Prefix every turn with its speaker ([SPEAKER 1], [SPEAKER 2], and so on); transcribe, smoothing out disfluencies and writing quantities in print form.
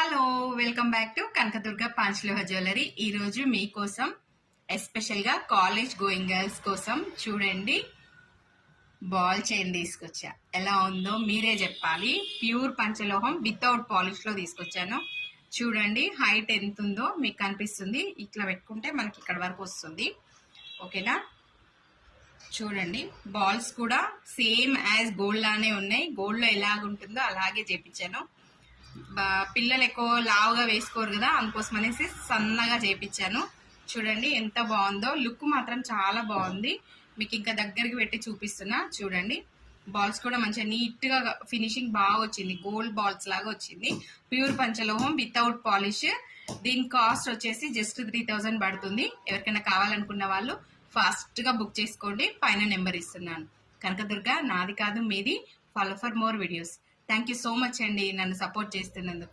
[SPEAKER 1] Hello, welcome back to Kanakadurga Panchaloha jewellery. ఈరోజు మీకోసం ఎస్పెషల్గా కాలేజ్ గోయింగ్ గర్ల్స్ కోసం చూడండి బాల్ చైన్ తీసుకొచ్చా. ఎలా ఉందో మీరే చెప్పాలి. ప్యూర్ పంచలోహం వితౌట్ పాలిష్లో తీసుకొచ్చాను. చూడండి హైట్ ఎంత ఉందో మీకు కనిపిస్తుంది. ఇట్లా పెట్టుకుంటే మనకి ఇక్కడ వరకు వస్తుంది. ఓకేనా? చూడండి బాల్స్ కూడా సేమ్ యాజ్ గోల్డ్ లానే ఉన్నాయి. గోల్డ్లో ఎలాగుంటుందో అలాగే చేపించాను. పిల్లలు ఎక్కువ లావుగా వేసుకోరు కదా, అందుకోసం అనేసి సన్నగా చేపించాను. చూడండి ఎంత బాగుందో. లుక్ మాత్రం చాలా బాగుంది. మీకు ఇంకా దగ్గరికి పెట్టి చూపిస్తున్నా. చూడండి బాల్స్ కూడా మంచిగా నీట్గా ఫినిషింగ్ బాగా వచ్చింది. గోల్డ్ బాల్స్ లాగా వచ్చింది. ప్యూర్ పంచలోహం వితౌట్ పాలిష్. దీని కాస్ట్ వచ్చేసి జస్ట్ 3000 పడుతుంది. ఎవరికైనా కావాలనుకున్న వాళ్ళు ఫాస్ట్గా బుక్ చేసుకోండి. పైన నెంబర్ ఇస్తున్నాను. కనకదుర్గ నాది కాదు మీది. Follow for more videos. Thank you so much అండి నన్ను సపోర్ట్ చేస్తున్నందుకు.